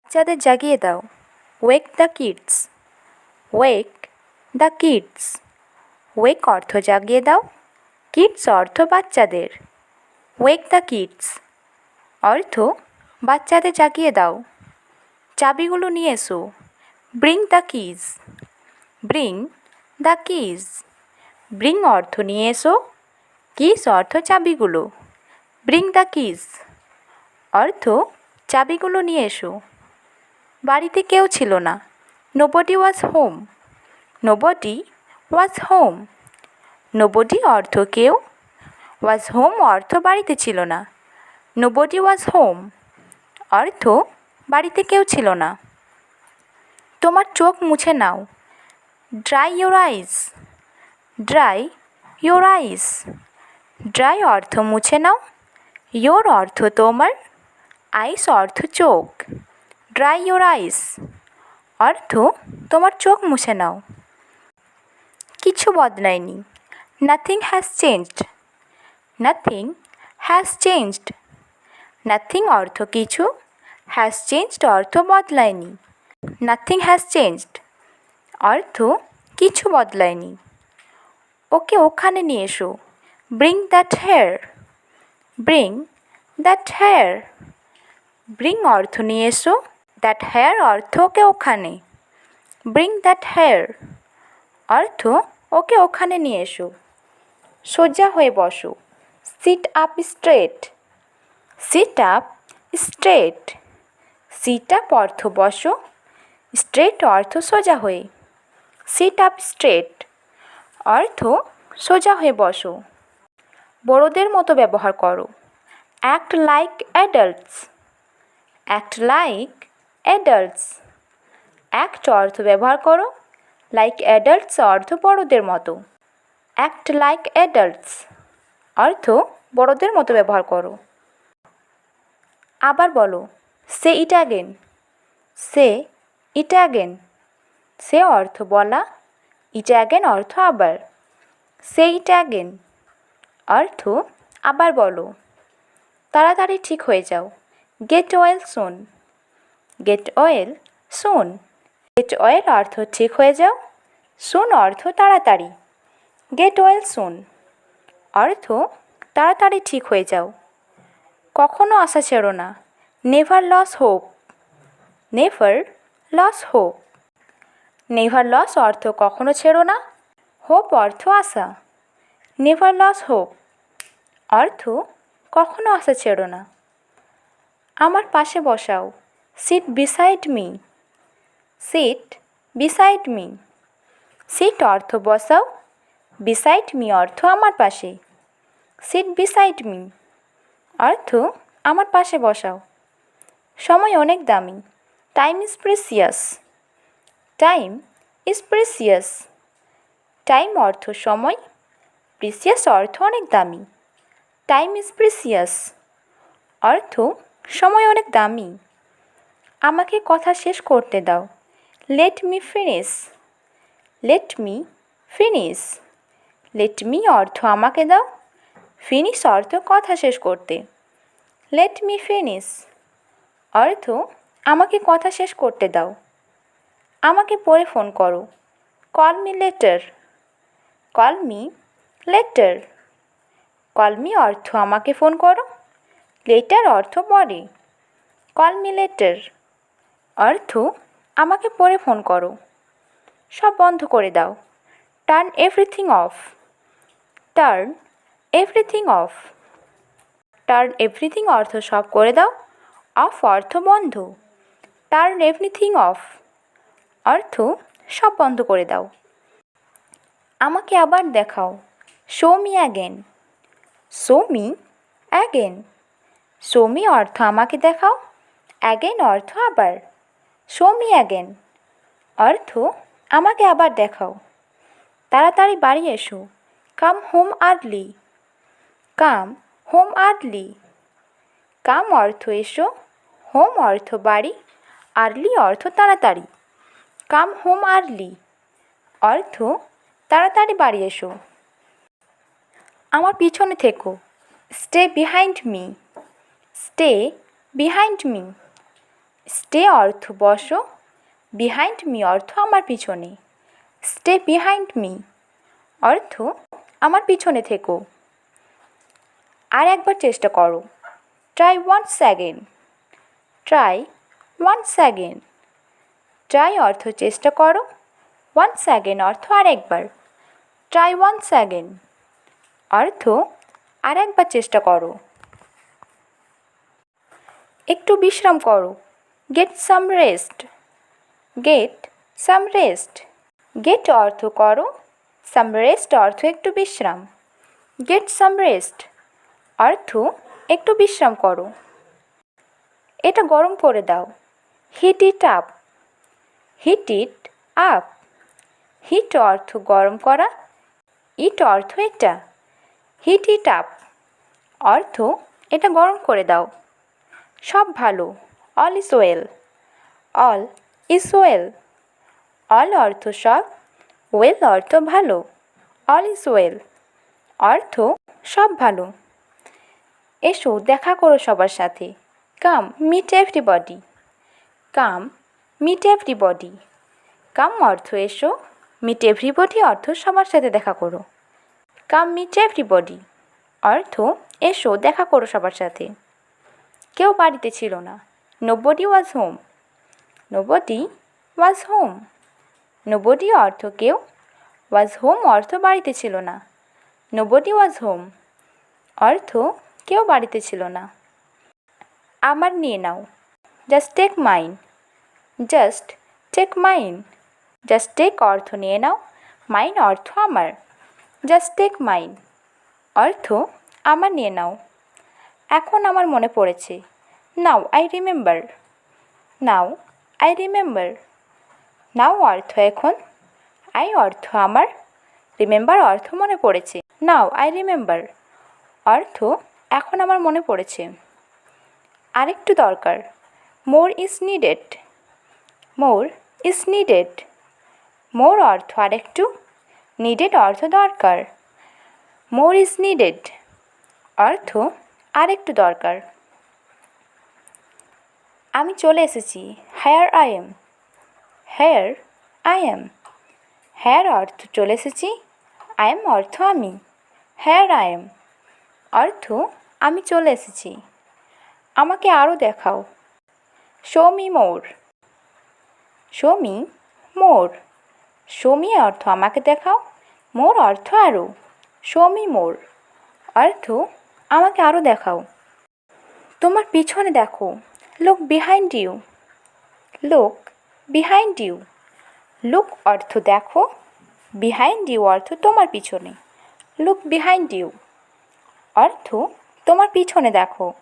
বাচ্চাদের জাগিয়ে দাও। Wake the kids. Wake the kids. Wake অর্থ জাগিয়ে দাও, কিডস অর্থ বাচ্চাদের। ওয়েক দ্য কিডস অর্থ বাচ্চাদের জাগিয়ে দাও। চাবিগুলো নিয়ে এসো। Bring the keys. Bring the keys. Bring অর্থ নিয়ে এসো, কিজ অর্থ চাবিগুলো। ব্রিং দ্য কিজ অর্থ চাবিগুলো নিয়ে এসো। বাড়িতে কেউ ছিল না। নোবডি ওয়াজ হোম। নোবডি ওয়াজ হোম। নোবডি অর্থ কেউ, ওয়াজ হোম অর্থ বাড়িতে ছিল না। নোবডি ওয়াজ হোম অর্থ বাড়িতে কেউ ছিল না। তোমার চোখ মুছে নাও। Dry your eyes. Dry your eyes. Dry অর্থ মুছে নাও, ইয়োর অর্থ তোমার, আইস অর্থ চোখ। ড্রাই ইয়োর আইস অর্থ তোমার চোখ মুছে নাও। কিছু বদলায়নি। Nothing has changed. Nothing has changed. Nothing অর্থ কিছু, হ্যাজ চেঞ্জড অর্থ বদলায়নি। নাথিং হ্যাজ চেঞ্জড অর্থ কিছু বদলায়নি। ওকে ওখানে নিয়ে এসো। Bring that here. Bring that here. Bring অর্থ নিয়ে এসো, দ্যাট হেয়ার অর্থ ওকে ওখানে। ব্রিং দ্যাট হেয়ার অর্থ ওকে ওখানে নিয়ে এসো। সোজা হয়ে বসো। Sit up straight. Sit up straight. Sit up অর্থ বসো, স্ট্রেট অর্থ সোজা হয়ে। সিট আপ স্ট্রেট অর্থ সোজা হয়ে বসো। বড়দের মতো ব্যবহার করো। Act like adults. Act like adults. Act অর্থ ব্যবহার করো, লাইক অ্যাডাল্টস অর্থ বড়দের মতো। অ্যাক্ট লাইক অ্যাডাল্টস অর্থ বড়দের মতো ব্যবহার করো। আবার বলো। সে it again. Say it again. সে অর্থ বলা, ইট অ্যাগেন অর্থ আবার। সে ইট অ্যাগেন অর্থ আবার বলো। তাড়াতাড়ি ঠিক হয়ে যাও। Get well soon. Get well soon. Get well অর্থ ঠিক হয়ে যাও, সুন অর্থ তাড়াতাড়ি। গেট ওয়েল সুন অর্থ তাড়াতাড়ি ঠিক হয়ে যাও। কখনো আশা ছেড়ো না। Never lose hope. Never lose hope. Never lose অর্থ কখনো ছেড়ো না, হোপ অর্থ আশা। নেভার লস হোপ অর্থ কখনো আশা ছেড়ো না। আমার পাশে বসাও। Sit beside me. Sit beside me. Sit অর্থ বসাও, বিসাইড মি অর্থ আমার পাশে। সিট বিসাইড মি অর্থ আমার পাশে বসাও। সময় অনেক দামি। Time is precious. Time is precious. Time অর্থ সময়, প্রিসিয়াস অর্থ অনেক দামি। টাইম ইজ প্রিসিয়াস অর্থ সময় অনেক দামি। আমাকে কথা শেষ করতে দাও। Let me finish. Let me finish. Let me অর্থ আমাকে দাও, ফিনিশ অর্থ কথা শেষ করতে। লেট মি ফিনিশ অর্থ আমাকে কথা শেষ করতে দাও। আমাকে পরে ফোন করো। Call me letter. Call me letter. Call me অর্থ আমাকে ফোন করো, লেটার অর্থ পরে। কল মি লেটার অর্থ আমাকে পরে ফোন করো। সব বন্ধ করে দাও। Turn everything of. Turn everything of. Turn everything অর্থ সব করে দাও, অফ অর্থ বন্ধ। টার্ন এভরিথিং অফ অর্থ সব বন্ধ করে দাও। আমাকে আবার দেখাও। Show me again. Show me again. Show me অর্থ আমাকে দেখাও, অ্যাগেন অর্থ আবার। শো মি অ্যাগেন অর্থ আমাকে আবার দেখাও। তাড়াতাড়ি বাড়ি এসো। Come home early. Come home early. Come অর্থ এসো, হোম অর্থ বাড়ি, আর্লি অর্থ তাড়াতাড়ি। কাম হোম আর্লি অর্থ তাড়াতাড়ি বাড়ি এসো। আমার পিছনে থেকো। Stay behind me. Stay behind me. Stay অর্থ বসো, বিহাইন্ড মি অর্থ আমার পিছনে। স্টে বিহাইন্ড মি অর্থ আমার পিছনে থেকো। আর একবার চেষ্টা করো। Try once again. Try once again. Try অর্থ চেষ্টা করো, ওয়ান্স অ্যাগেন অর্থ আরেকবার। ট্রাই ওয়ান্স অ্যাগেন অর্থ আর একবার চেষ্টা করো। একটু বিশ্রাম করো। Get some rest. Get some rest. Get অর্থ করো, সাম রেস্ট অর্থ একটু বিশ্রাম। গেট সাম রেস্ট অর্থ একটু বিশ্রাম করো। এটা গরম করে দাও। Heat it up. Heat it up. Heat অর্থ গরম করা, ইট অর্থ এটা। হিট ইট আপ অর্থ এটা গরম করে দাও। সব ভালো। All is well. All is well. All অর্থ সব, ওয়েল অর্থ ভালো। অল ইজ ওয়েল অর্থ সব ভালো। এসো দেখা করো সবার সাথে। কাম মিট এভরিবডি। কাম মিট এভরিবডি। কাম অর্থ এসো, মিট এভরিবডি অর্থ সবার সাথে দেখা করো। কাম মিট এভরিবডি অর্থ এসো দেখা করো সবার সাথে। কেউ বাড়িতে ছিল না। নোবডি ওয়াজ হোম। নোবডি ওয়াজ হোম। নোবডি অর্থ কেউ, ওয়াজ হোম অর্থ বাড়িতে ছিল না। নোবডি ওয়াজ হোম অর্থ কেউ বাড়িতে ছিল না। আমার নিয়ে নাও। Just take mine. Just take mine. Just take অর্থ নিয়ে নাও, মাইন অর্থ আমার। জাস্ট টেক মাইন অর্থ আমার নিয়ে নাও। এখন আমার মনে পড়েছে। Now I remember. Now I remember. Now অর্থ এখন, আই অর্থ আমার, রিমেম্বার অর্থ মনে পড়েছে। নাও আই রিমেম্বার অর্থ এখন আমার মনে পড়েছে। আরেকটু দরকার। More is needed. More is needed. More অর্থ আরেকটু, নিডেড অর্থ দরকার। মোর ইজ নিডেড অর্থ আরেকটু দরকার। আমি চলে এসেছি। Here I am. Here I am. Here অর্থ চলে এসেছি, আই এম অর্থ আমি। হেয়ার আই এম অর্থ আমি চলে এসেছি। আমাকে আরও দেখাও। Show me more. Show me more. Show me অর্থ আমাকে দেখাও, মোর অর্থ আরও। শো মি মোর অর্থ আমাকে আরও দেখাও। তোমার পিছনে দেখো। Look behind you. Look behind you. Look অর্থ দেখো, বিহাইন্ড ইউ অর্থ তোমার পিছনে। লুক বিহাইন্ড ইউ অর্থ তোমার পিছনে দেখো।